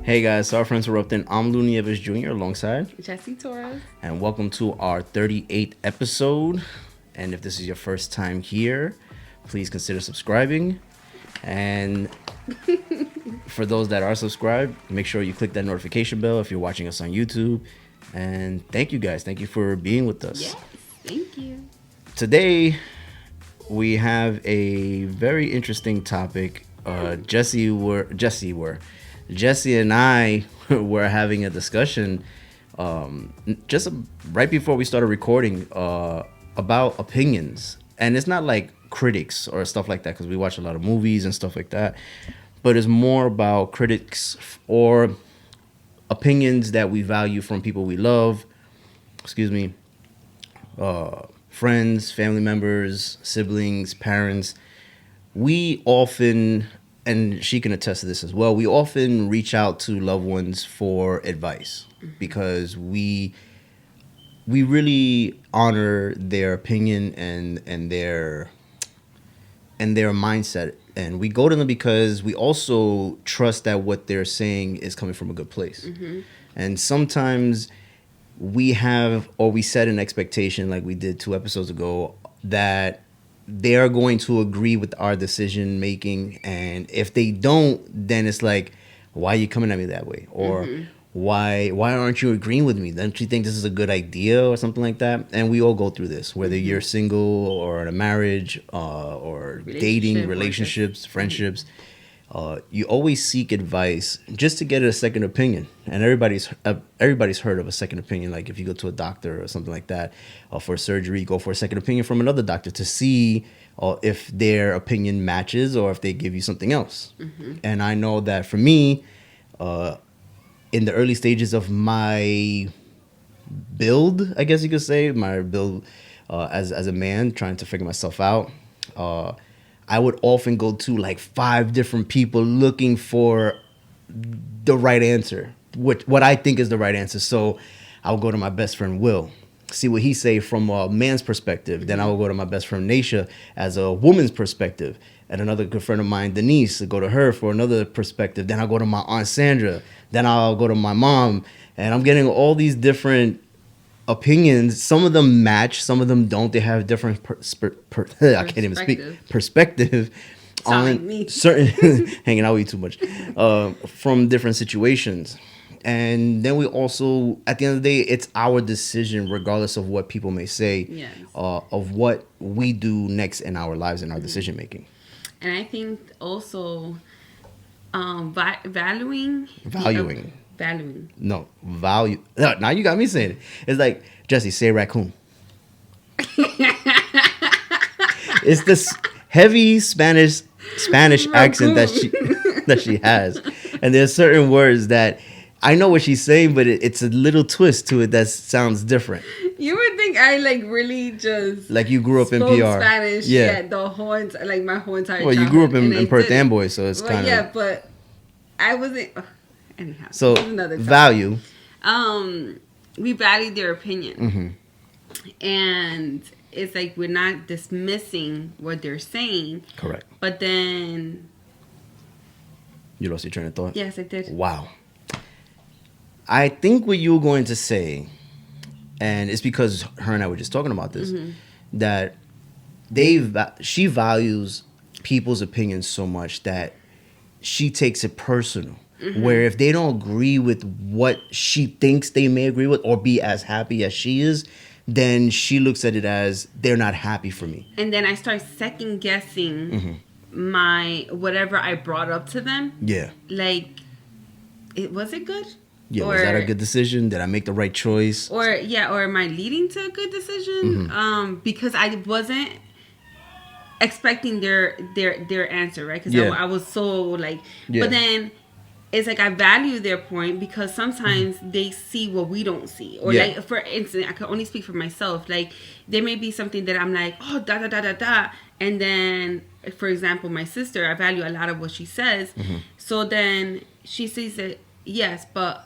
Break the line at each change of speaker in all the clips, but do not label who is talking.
Hey guys, sorry for interrupting. I'm Lou Nieves Jr. alongside,
Jesse Torres.
and welcome to our 38th episode. And if this is your first time here, please consider subscribing. And for those that are subscribed, make sure you click that notification bell if you're watching us on YouTube. And thank you guys. Thank you for being with us.
Yes, thank you.
Today, we have a very interesting topic. Jesse and I were having a discussion just right before we started recording about opinions. And it's not like critics or stuff like that, because we watch a lot of movies and stuff like that. But it's more about critics or opinions that we value from people we love. Friends, family members, siblings, parents. We often, and she can attest to this as well, we often reach out to loved ones for advice because we really honor their opinion and their mindset, and we go to them because we also trust that what they're saying is coming from a good place. And sometimes we set an expectation, like we did 2 episodes ago, that they are going to agree with our decision making, and if they don't, then it's like, why are you coming at me that way? Or why aren't you agreeing with me? Don't you think this is a good idea, or something like that? And we all go through this, whether you're single or in a marriage, or dating, relationships, friendships. You always seek advice just to get a second opinion, and everybody's heard of a second opinion. Like if you go to a doctor or something like that, for surgery, you go for a second opinion from another doctor to see if their opinion matches or if they give you something else. And I know that for me, in the early stages of my build, I guess you could say, as a man trying to figure myself out, I would often go to like 5 different people looking for the right answer, what I think is the right answer. So I'll go to my best friend Will, see what he say from a man's perspective. Then I will go to my best friend Naisha as a woman's perspective, and another good friend of mine, Denise, go to her for another perspective. Then I'll go to my aunt Sandra. Then I'll go to my mom, and I'm getting all these different opinions. Some of them match, some of them don't. They have different I can't even speak perspective on
me.
certain hanging out with you too much from different situations. And then we also, at the end of the day, it's our decision, regardless of what people may say.
Yes.
Of what we do next in our lives and our decision making.
And I think also valuing. No,
value. No, now you got me saying it. It's like, Jesse, say raccoon. It's this heavy Spanish accent that she has, and there's certain words that I know what she's saying, but it's a little twist to it that sounds different.
You would think I really just
like you grew up in PR.
Spanish, yeah, the whole my whole entire.
Well, you grew up in Perth Amboy, so it's kind of.
Yeah, but I wasn't. Anyhow,
so value.
We value their opinion, and it's like we're not dismissing what they're saying.
Correct.
But then
you lost your train of thought.
Yes, I did.
Wow. I think what you were going to say, and it's because her and I were just talking about this, that she values people's opinions so much that she takes it personal. Where if they don't agree with what she thinks they may agree with or be as happy as she is, then she looks at it as they're not happy for me.
And then I start second guessing my whatever I brought up to them.
Yeah.
Like, was it good?
Yeah, was that a good decision? Did I make the right choice?
Or am I leading to a good decision? Because I wasn't expecting their answer, right? Because I was so like, but then it's like I value their point because sometimes they see what we don't see. Or like, for instance, I can only speak for myself. Like, there may be something that I'm like, oh, da da da da da, and then, for example, my sister, I value a lot of what she says. So then she sees it, yes, but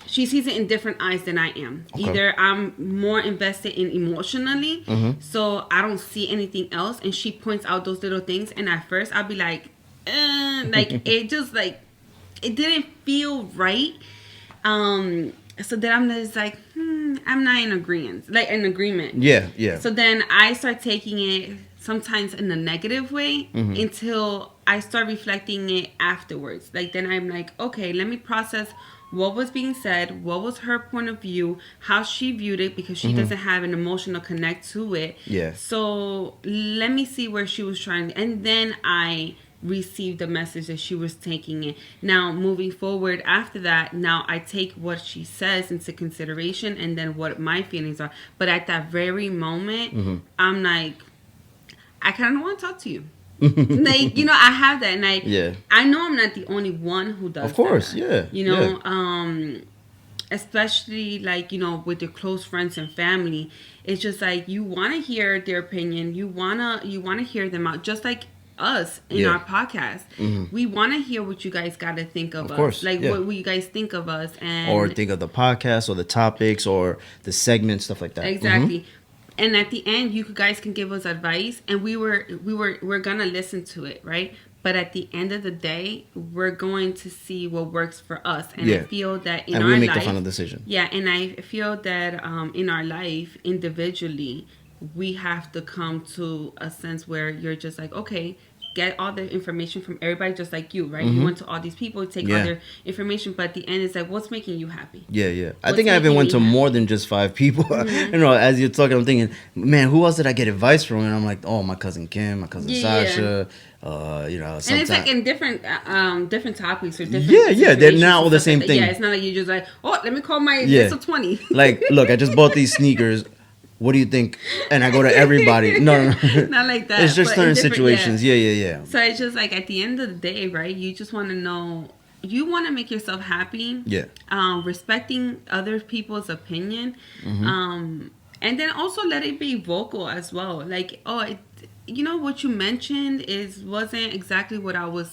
she sees it in different eyes than I am. Okay. Either I'm more invested in emotionally, so I don't see anything else, and she points out those little things, and at first I'll be like, it just like it didn't feel right. So then I'm just like, I'm not in agreement. Like in agreement.
Yeah, yeah.
So then I start taking it sometimes in a negative way until I start reflecting it afterwards. Like then I'm like, okay, let me process what was being said, what was her point of view, how she viewed it, because she doesn't have an emotional connect to it.
Yeah.
So let me see where she was trying, and then I received the message that she was taking it. Now moving forward after that, now I take what she says into consideration and then what my feelings are. But at that very moment, I'm like, I kind of want to talk to you. Like, you know, I have that, and I know I'm not the only one who does.
Of course,
that,
yeah.
You know, especially like, you know, with your close friends and family, it's just like you want to hear their opinion. You wanna hear them out, just like us in our podcast. We want to hear what you guys got to think of us.
Course,
like what you guys think of us, and
or think of the podcast or the topics or the segments, stuff like that.
Exactly. And at the end, you guys can give us advice, and we're gonna listen to it, right? But at the end of the day, we're going to see what works for us, and I feel that in our life,
and we make the final decision.
Yeah, and I feel that in our life, individually, we have to come to a sense where you're just like, okay, get all the information from everybody, just like you, right? You went to all these people, take all their information, but at the end, it's like, what's making you happy?
Yeah. I think I even went to more than just 5 people. You know, as you're talking, I'm thinking, man, who else did I get advice from? And I'm like, oh, my cousin Kim, my cousin Sasha. You know,
and it's like in different topics or different.
Yeah, they're not all the same thing.
Yeah, it's not like you just like, oh, let me call my list of 20.
Like, look, I just bought these sneakers. What do you think? And I go to everybody. No.
Not like that.
It's just certain situations. Yeah.
So it's just like at the end of the day, right? You just want to know. You want to make yourself happy.
Yeah.
Respecting other people's opinion. And then also let it be vocal as well. Like, you know what you mentioned wasn't exactly what I was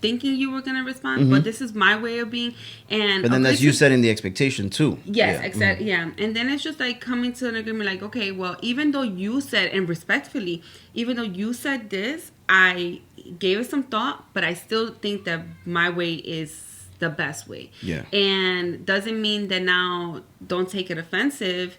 thinking you were going to respond, but this is my way of being. And
but then that's you setting the expectation too.
Yes, exactly. Yeah. And then it's just like coming to an agreement, like, okay, well, even though you said, and respectfully, even though you said this, I gave it some thought, but I still think that my way is the best way.
Yeah.
And doesn't mean that now don't take it offensive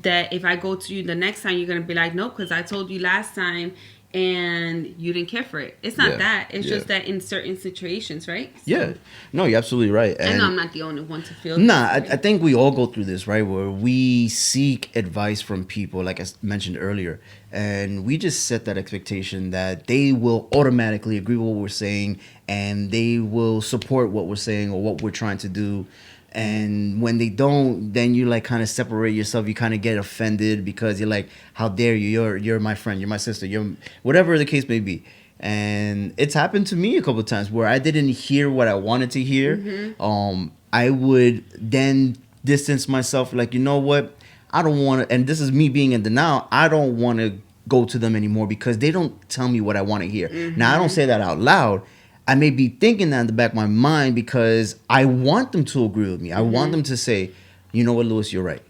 that if I go to you the next time, you're going to be like, no, because I told you last time and you didn't care for it. It's not that. It's just that in certain situations, right? So,
no, you're absolutely right.
And I know I'm not the only one to feel
I think we all go through this, right? Where we seek advice from people, like I mentioned earlier, and we just set that expectation that they will automatically agree with what we're saying and they will support what we're saying or what we're trying to do. And when they don't, then you like kind of separate yourself. You kind of get offended because you're like, how dare you? You're my friend. You're my sister. You're whatever the case may be. And it's happened to me a couple of times where I didn't hear what I wanted to hear. I would then distance myself like, you know what? I don't want to, and this is me being in denial. I don't want to go to them anymore because they don't tell me what I want to hear. Now, I don't say that out loud. I may be thinking that in the back of my mind because I want them to agree with me. I want them to say, you know what, Louis, you're right.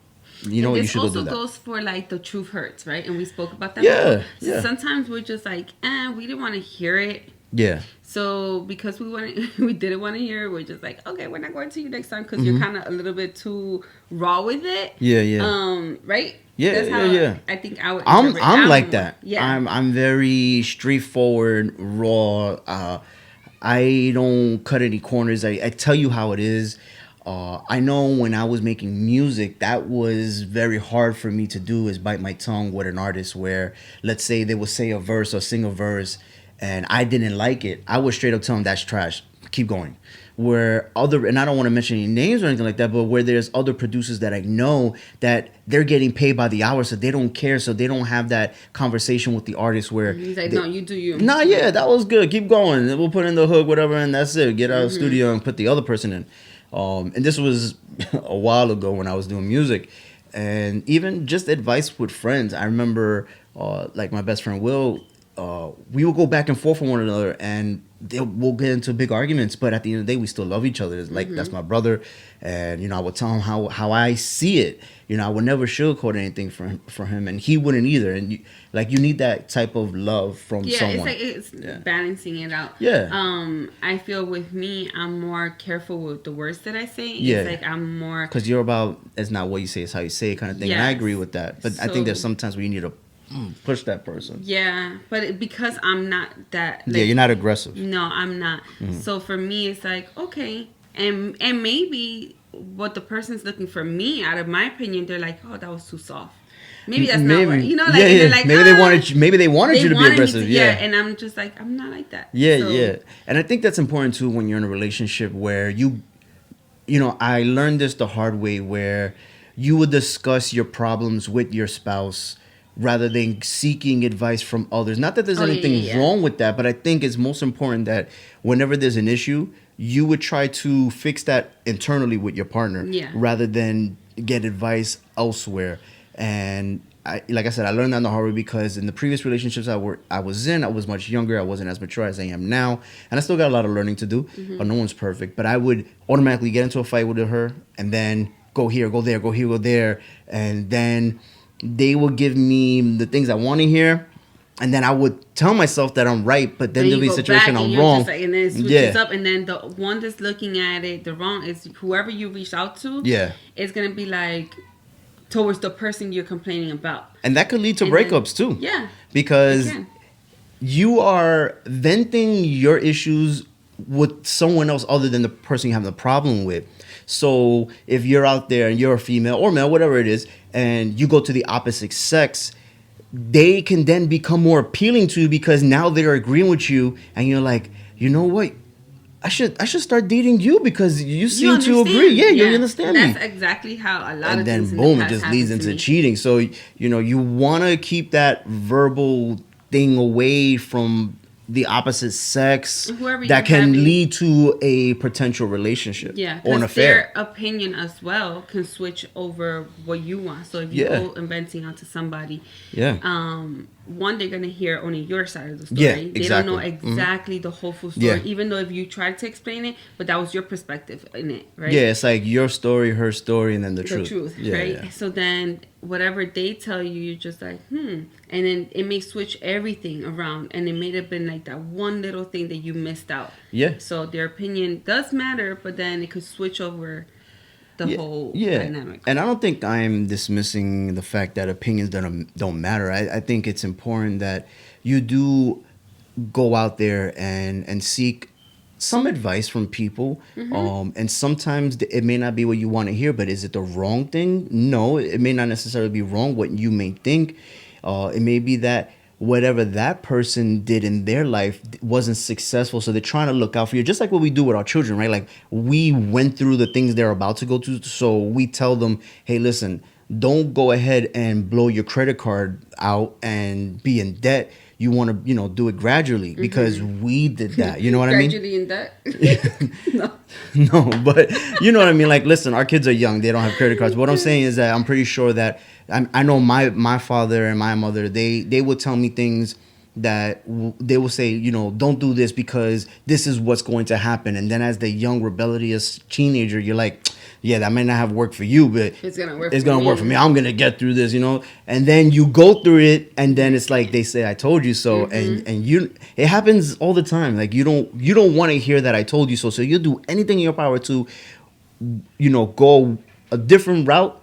You know what, you should go do that.
This also goes for like the truth hurts, right? And we spoke about that.
Yeah.
So sometimes we're just like, we didn't want to hear it.
Yeah.
So because we didn't want to hear it, we're just like, okay, we're not going to you next time because you're kind of a little bit too raw with it.
Yeah.
Right.
Yeah,
That's how I think I would.
I'm like that.
Yeah.
I'm very straightforward, raw. I don't cut any corners. I tell you how it is. I know when I was making music, that was very hard for me to do, is bite my tongue with an artist where, let's say they would say a verse or sing a verse and I didn't like it. I would straight up tell them that's trash. Keep going. Where and I don't want to mention any names or anything like that, but where there's other producers that I know that they're getting paid by the hour, so they don't care, so they don't have that conversation with the artist where
he's like, no, you do you.
Nah, yeah, that was good. Keep going. We'll put in the hook, whatever, and that's it. Get out of the studio and put the other person in. And this was a while ago when I was doing music, and even just advice with friends. I remember, like my best friend Will, we would go back and forth with one another, and we'll get into big arguments, but at the end of the day, we still love each other. It's like, that's my brother, and I would tell him how I see it. I would never sugarcoat anything for him, and he wouldn't either. And you need that type of love from someone.
It's balancing it out. I feel with me, I'm more careful with the words that I say. It's like I'm more,
because you're about, it's not what you say, it's how you say it kind of thing. And I agree with that, but I think there's sometimes where you need to push that person.
But because I'm not that,
you're not aggressive.
No, I'm not. So for me, it's like, okay, and maybe what the person's looking for me, out of my opinion, they're like, oh, that was too soft. Maybe that's not what, they're like,
maybe they wanted you to be aggressive.
And I'm just like, I'm not like that.
And I think that's important too when you're in a relationship where I learned this the hard way, where you would discuss your problems with your spouse rather than seeking advice from others. Not that there's anything wrong with that, but I think it's most important that whenever there's an issue, you would try to fix that internally with your partner rather than get advice elsewhere. And like I said, I learned that in the hard way, because in the previous relationships I was in, I was much younger. I wasn't as mature as I am now. And I still got a lot of learning to do, but no one's perfect. But I would automatically get into a fight with her and then go here, go there, go here, go there. And then they will give me the things I want to hear. And then I would tell myself that I'm right, but then there'll be a situation I'm wrong.
And then it switches up, and then the one that's looking at it, the wrong is whoever you reach out to. Is going to be like towards the person you're complaining about. And
that could lead to breakups too. Because you are venting your issues with someone else other than the person you have the problem with. So if you're out there and you're a female or male, whatever it is, and you go to the opposite sex, they can then become more appealing to you because now they're agreeing with you, and you're like, you know what? I should start dating you because you seem to agree. You understand me.
That's exactly how a lot
of
things.
And then boom, it just leads into cheating. So you want to keep that verbal thing away from the opposite sex that can lead to a potential relationship or an affair.
Their opinion as well can switch over what you want. So if you go and venting out to somebody, one, they're going to hear only your side of the story. They don't know exactly the whole full story, even though if you tried to explain it, but that was your perspective in it, right?
It's like your story, her story, and then the
truth, right? So then whatever they tell you, you're just like, and then it may switch everything around, and it may have been like that one little thing that you missed out. So their opinion does matter, but then it could switch over the whole dynamic.
And I don't think I'm dismissing the fact that opinions don't matter. I think it's important that you do go out there and seek some advice from people. And sometimes it may not be what you want to hear, but is it the wrong thing? No, it may not necessarily be wrong what you may think. It may be that whatever that person did in their life wasn't successful, so they're trying to look out for you, just like what we do with our children, right? Like, we went through the things they're about to go through, so we tell them, hey, listen, don't go ahead and blow your credit card out and be in debt. You want to, do it gradually, because we did that. You know what I mean?
Gradually in debt?
No, but you know what I mean? Like, listen, our kids are young. They don't have credit cards. But what I'm saying is that I'm pretty sure that I know my father and my mother, they would tell me things that they will say, don't do this because this is what's going to happen. And then as the young rebellious teenager, you're like, yeah, that might not have worked for you, but
it's gonna work
for me. I'm going to get through this, and then you go through it, and then it's like they say, I told you so. And it happens all the time. Like, you don't want to hear that I told you so. So you'll do anything in your power to, go a different route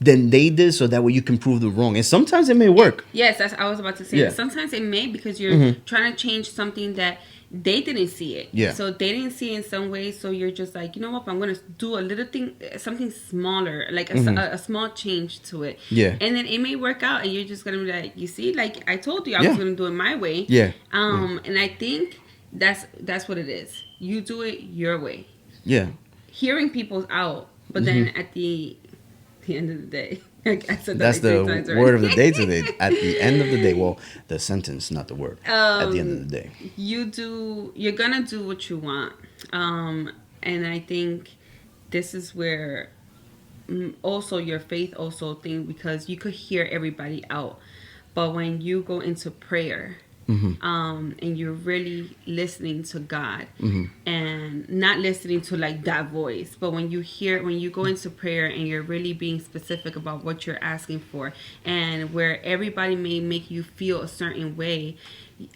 than they did, so that way you can prove them wrong. And sometimes it may work.
Yes, that's I was about to say. Yeah. Sometimes it may, because you're trying to change something that they didn't see it.
Yeah.
So they didn't see it in some way. So you're just like, you know what? I'm going to do a little thing, something smaller, like a small change to it.
Yeah.
And then it may work out, and you're just going to be like, you see, like I told you, I was going to do it my way.
Yeah.
And I think that's what it is. You do it your way.
Yeah.
Hearing people's out, but then at the end of the day, I said
that's the word of the day today. At the end of the day, well, the sentence, not the word. At the end of the day,
you're gonna do what you want, and I think this is where also your faith also thing, because you could hear everybody out, but when you go into prayer and you're really listening to God,
Mm-hmm.
and not listening to like that voice, but when you go into prayer and you're really being specific about what you're asking for, and where everybody may make you feel a certain way,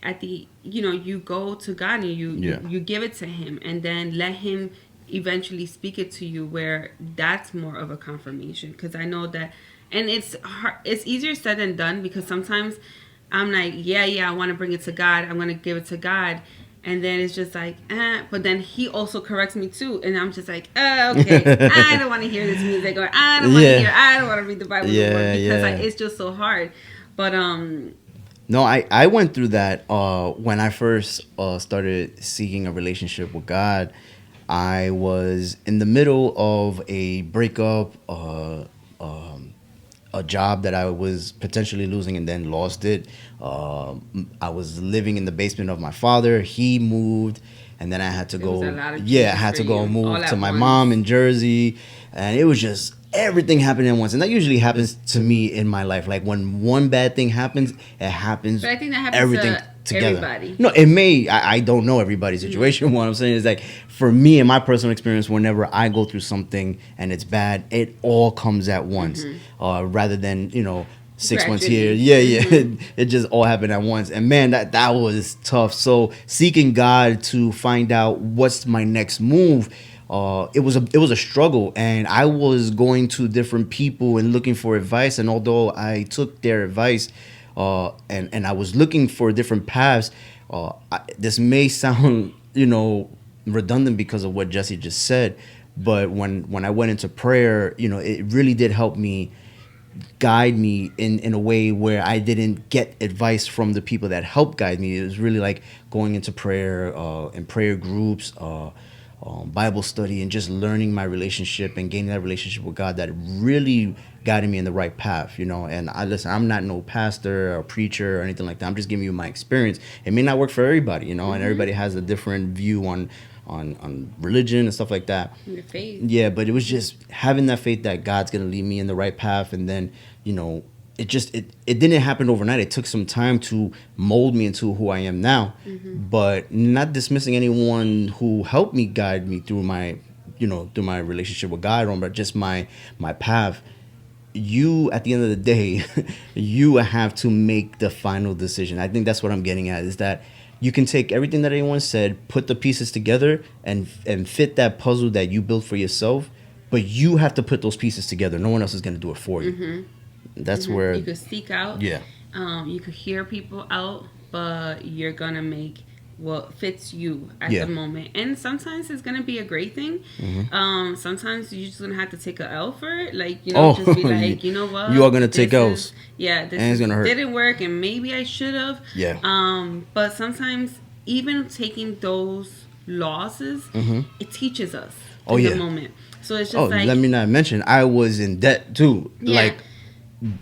at the you go to God and you give it to Him, and then let Him eventually speak it to you, where that's more of a confirmation. Because I know that, and it's hard, it's easier said than done, because sometimes I'm like, yeah, I want to bring it to God, I'm going to give it to God, and then it's just like, but then He also corrects me too, and I'm just like, okay, I don't want to hear this music, or I don't want to read the Bible no more, because it's just so hard. But
no, I went through that when I first started seeking a relationship with God. I was in the middle of a breakup, a job that I was potentially losing and then lost it. I was living in the basement of my father. He moved, and then I had to go. Yeah, I had to go move to my mom in Jersey, and it was just everything happened at once. And that usually happens to me in my life. Like when one bad thing happens, it happens.
But I think that happens everything to together. Everybody.
No, it may. I don't know everybody's situation. What I'm saying is, like, for me, in my personal experience, whenever I go through something and it's bad, it all comes at once, rather than 6 months here. Yeah. It just all happened at once. And man, that was tough. So seeking God to find out what's my next move, it was a struggle, and I was going to different people and looking for advice. And although I took their advice, and I was looking for different paths, this may sound redundant because of what Jesse just said, but when I went into prayer, it really did help me, guide me in a way where I didn't get advice from the people that helped guide me. It was really like going into prayer, and prayer groups, Bible study, and just learning my relationship and gaining that relationship with God that really guided me in the right path, And I'm not no pastor or preacher or anything like that. I'm just giving you my experience. It may not work for everybody, and everybody has a different view on religion and stuff like that.
Your faith.
Yeah, but it was just having that faith that God's gonna lead me in the right path, and then it didn't happen overnight. It took some time to mold me into who I am now, but not dismissing anyone who helped me, guide me through my relationship with God, but just my path. You, at the end of the day, you have to make the final decision. I think that's what I'm getting at, is that you can take everything that anyone said, put the pieces together, and fit that puzzle that you built for yourself, but you have to put those pieces together. No one else is going to do it for you. That's where
you could seek out.
Yeah.
You could hear people out, but you're gonna make what fits you at the moment. And sometimes it's gonna be a great thing. Sometimes you're just gonna have to take a L for it. Like, just be like, you know what?
You are gonna take L's.
This didn't work, and maybe I should have.
Yeah.
But sometimes even taking those losses, it teaches us in the moment. So it's just like,
let me not mention, I was in debt too. Yeah. Like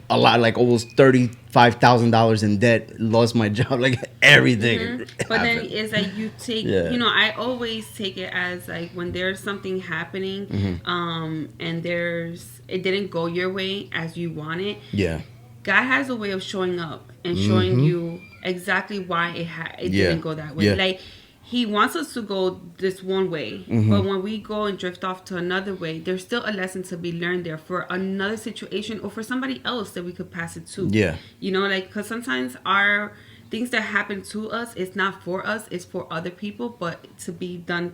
a lot, like almost $35,000 in debt. Lost my job, like everything.
But then it's like you take, I always take it as like when there's something happening, and it didn't go your way as you want it.
Yeah.
God has a way of showing up and showing you exactly why it didn't go that way. Yeah. Like, He wants us to go this one way, but when we go and drift off to another way, there's still a lesson to be learned there for another situation or for somebody else that we could pass it to.
Yeah.
Because sometimes our things that happen to us, it's not for us, it's for other people, but to be done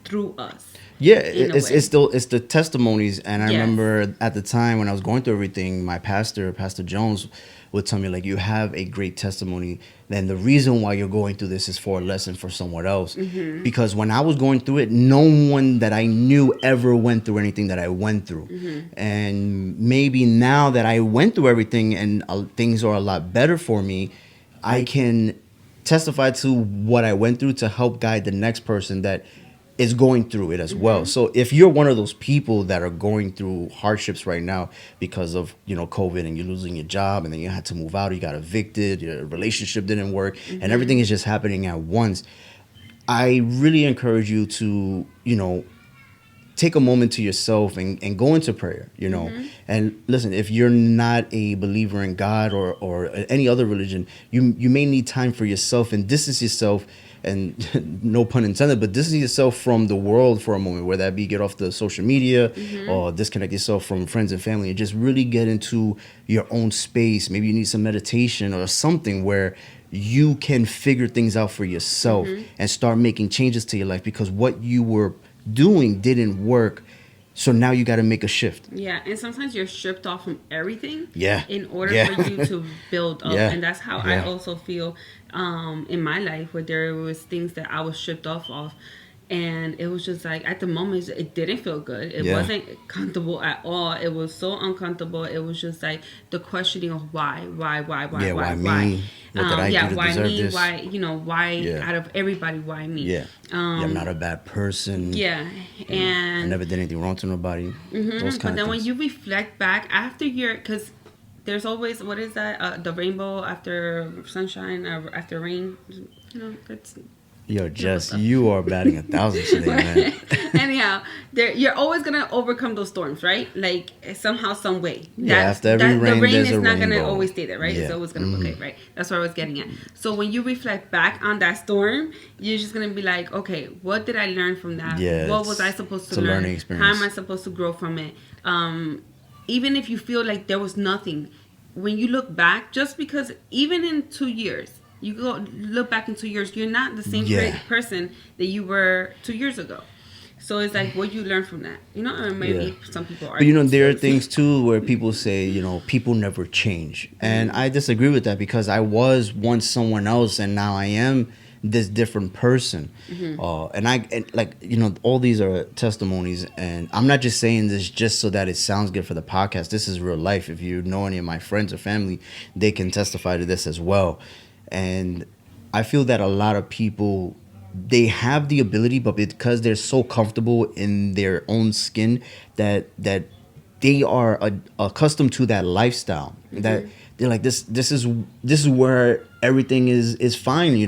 through us.
Yeah, it's the testimonies. And I remember at the time when I was going through everything, my Pastor Jones, would tell me, like, you have a great testimony. Then the reason why you're going through this is for a lesson for someone else. Because when I was going through it, no one that I knew ever went through anything that I went through. And maybe now that I went through everything and things are a lot better for me, I can testify to what I went through to help guide the next person that is going through it as well. So if you're one of those people that are going through hardships right now because of COVID, and you're losing your job, and then you had to move out, you got evicted, your relationship didn't work, and everything is just happening at once, I really encourage you to take a moment to yourself and go into prayer, and listen, if you're not a believer in God or any other religion, you may need time for yourself and distance yourself, and no pun intended, but distance yourself from the world for a moment, whether that be get off the social media or disconnect yourself from friends and family and just really get into your own space. Maybe you need some meditation or something where you can figure things out for yourself and start making changes to your life, because what you were doing didn't work. So now you got to make a shift.
Yeah, and sometimes you're stripped off from everything.
Yeah.
In order for you to build up, and that's how I also feel in my life, where there was things that I was stripped off of, and it was just like at the moment it didn't feel good. It wasn't comfortable at all. It was so uncomfortable. It was just like the questioning of why
me? What did I do to
why
deserve
me?
this?
Why out of everybody, why me?
I'm not a bad person.
And
I never did anything wrong to nobody.
But then when you reflect back after because there's always, what is that? The rainbow after sunshine, after rain. That's.
Yo, Jess, you are batting 1,000 today, man.
Anyhow, you're always gonna overcome those storms, right? Like somehow, some way.
After every rain,
the rain
there's
is
a
not
rainbow.
gonna always stay there, right? It's always gonna okay, right? That's what I was getting at. So when you reflect back on that storm, you're just gonna be like, okay, what did I learn from that? What was I supposed to learn?
It's a learning experience.
How am I supposed to grow from it? Even if you feel like there was nothing, when you look back, just because even in 2 years. You go look back in 2 years, you're not the same person that you were 2 years ago. So it's like what you learn from that, or maybe some people are.
But there are things too where people say, people never change. And I disagree with that, because I was once someone else and now I am this different person. All these are testimonies, and I'm not just saying this just so that it sounds good for the podcast. This is real life. If you know any of my friends or family, they can testify to this as well. And I feel that a lot of people, they have the ability, but because they're so comfortable in their own skin that they are accustomed to that lifestyle, that they're like, this is where everything is fine,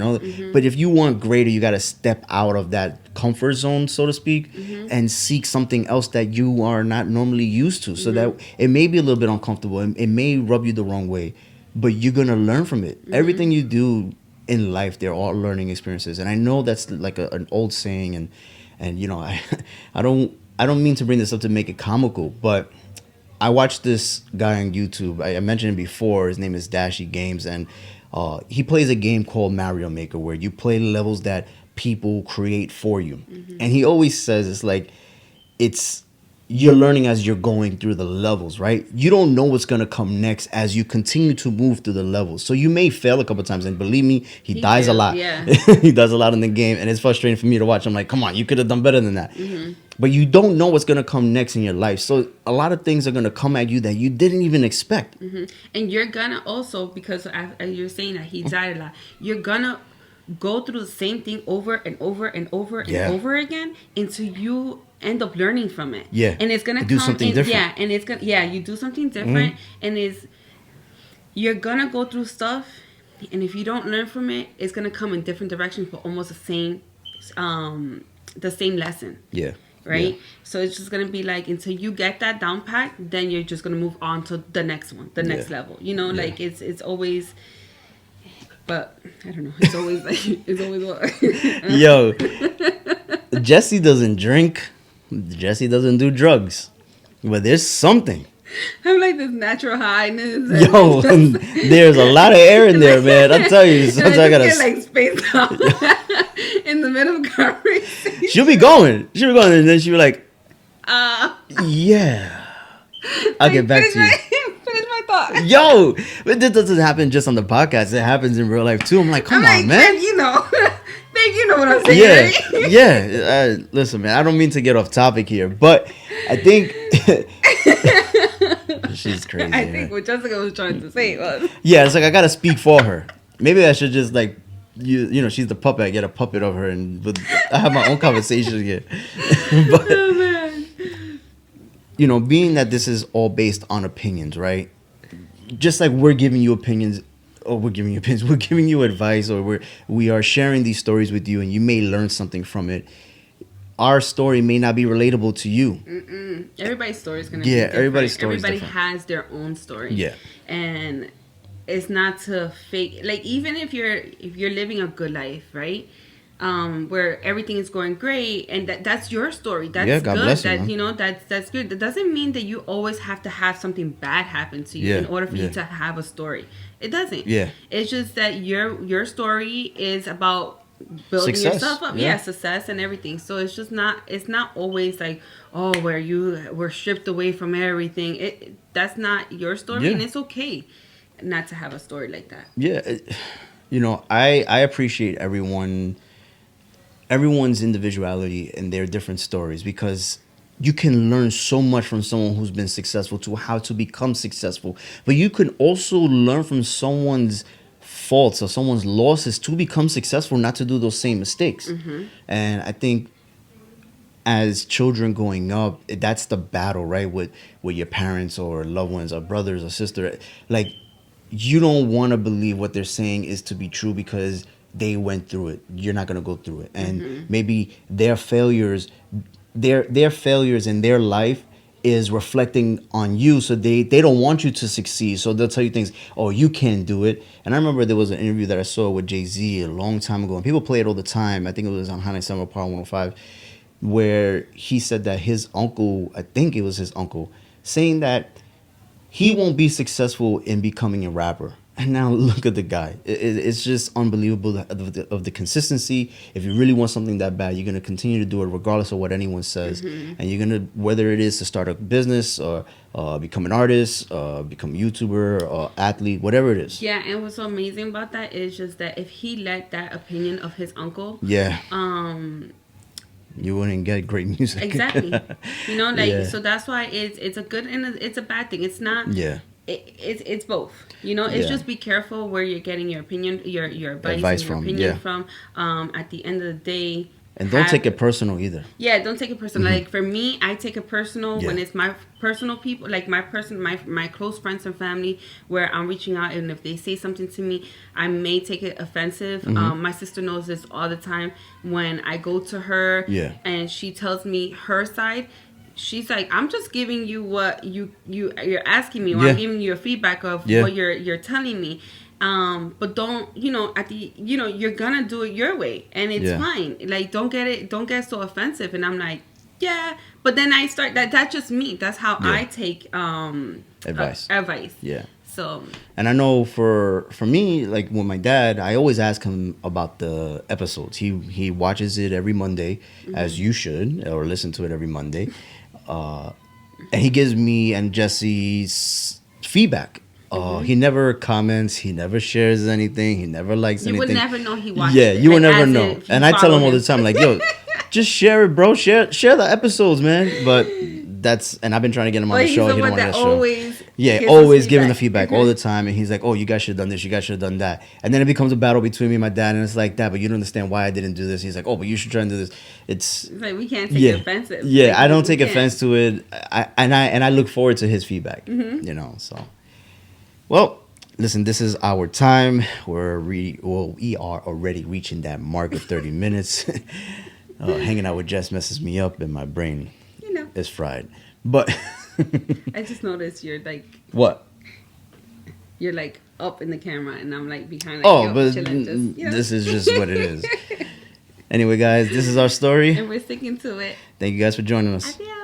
But if you want greater, you got to step out of that comfort zone, so to speak, and seek something else that you are not normally used to. So that it may be a little bit uncomfortable, it may rub you the wrong way, but you're gonna learn from it. Everything you do in life, they're all learning experiences. And I know that's like an old saying, and I don't mean to bring this up to make it comical, but I watched this guy on YouTube. I mentioned him before. His name is Dashy Games, and he plays a game called Mario Maker, where you play levels that people create for you. And he always says it's like you're learning as you're going through the levels, right? You don't know what's going to come next as you continue to move through the levels. So you may fail a couple times, and believe me, he dies a lot.
Yeah.
He does a lot in the game, and it's frustrating for me to watch. I'm like, come on, you could have done better than that. But you don't know what's going to come next in your life. So a lot of things are going to come at you that you didn't even expect.
And you're going to also, because you're saying that he died a lot, you're going to go through the same thing over and over and over and over again until you end up learning from it. And it's gonna
do something different.
And it's gonna you do something different, and you're gonna go through stuff, and if you don't learn from it, it's gonna come in different directions, but almost the same lesson. Right? So it's just gonna be like, until you get that down pat, then you're just gonna move on to the next one, the next level. Like it's always. But I don't know. It's always what.
Yo, Jesse doesn't drink. Jesse doesn't do drugs. But there's something.
I'm like this natural highness.
Yo, there's a lot of air in there, man. I'll tell you. Sometimes I gotta
get like spaced out in the middle of conversation.
She'll be going, and then she'll be like, yeah. I'll get back to you.
Finish my thought.
Yo, but this doesn't happen just on the podcast. It happens in real life too. I'm like, come on, man.
You know what I'm saying.
Yeah. Listen, man. I don't mean to get off topic here, but I think she's crazy.
I think what Jessica was trying to say was.
Yeah, it's like I gotta speak for her. Maybe I should just like she's the puppet. I get a puppet of her, and I have my own conversation here. But,
oh man.
Being that this is all based on opinions, right? Just like we're giving you opinions, we're giving you advice, or we are sharing these stories with you, and you may learn something from it. our story may not be relatable to you.
Everybody's story is going to be different.
Everybody's story
Everybody
is different.
has their own story.
Yeah.
And it's not to fake, like, even if you're living a good life, right? Where everything is going great, and that's your story. That's
God
good.
bless you,
that
man.
you know that's good. That doesn't mean that you always have to have something bad happen to you in order for you to have a story. It doesn't.
Yeah.
It's just that your story is about building
success.
yourself up. Yeah, success and everything. So it's just not. It's not always like, oh, where you were stripped away from everything. That's not your story, and it's okay not to have a story like that.
Yeah, you know, I appreciate everyone's individuality and their different stories, because you can learn so much from someone who's been successful to how to become successful. But you can also learn from someone's faults or someone's losses to become successful, not to do those same mistakes. And I think as children growing up, that's the battle, right? With your parents or loved ones or brothers or sister. Like, you don't want to believe what they're saying is to be true because they went through it. You're not going to go through it. And maybe their failures in their life is reflecting on you. So they don't want you to succeed. So they'll tell you things, oh, you can't do it. And I remember there was an interview that I saw with Jay-Z a long time ago. And people play it all the time. I think it was on High Summer Power 105, where he said that his uncle, I think it was his uncle, saying that he won't be successful in becoming a rapper. And now look at the guy. It's just unbelievable of the consistency. If you really want something that bad, you're going to continue to do it regardless of what anyone says. And you're going to, whether it is to start a business or become an artist, become a YouTuber or athlete, whatever it is.
Yeah, and what's so amazing about that is just that if he let that opinion of his uncle...
you wouldn't get great music.
Exactly. You know, like, so that's why it's a good and it's a bad thing. It's not. Yeah. It's both. You know, it's just be careful where you're getting your opinion, your advice and your opinion from. At the end of the day.
And don't take it personal either.
Yeah, don't take it personal. Like, for me, I take it personal when it's my personal people, like my close friends and family, where I'm reaching out, and if they say something to me, I may take it offensive. My sister knows this all the time. When I go to her and she tells me her side, she's like, I'm just giving you what you're asking me, or I'm giving you a feedback of what you're telling me. But don't, you're gonna do it your way, and it's fine. Like, don't get so offensive. And I'm like, yeah, but then I start that's just me. That's how I take advice.
Yeah.
So.
And I know for me, like with my dad, I always ask him about the episodes. He watches it every Monday, as you should, or listen to it every Monday, and he gives me and Jesse's feedback. He never comments. He never shares anything. He never likes anything.
You would never know he watched
it. You would never know. And I tell him all the time, like, yo, just share it, bro. Share the episodes, man. But and I've been trying to get him on the show. He don't want that show. Always giving the feedback all the time. And he's like, oh, you guys should have done this. You guys should have done that. And then it becomes a battle between me and my dad. And it's like that, but you don't understand why I didn't do this. He's like, oh, but you should try and do this. It's
like, we can't take it offensive.
Yeah, like, I don't take offense to it. I look forward to his feedback. You know, so. Well, listen, this is our time. We are already reaching that mark of 30 minutes. Hanging out with Jess messes me up, and my brain is fried. But
I just noticed you're like,
what?
You're like up in the camera, and I'm like behind. Like,
but this is just what it is. Anyway, guys, this is our story,
and we're sticking to it.
Thank you guys for joining us.
Adios.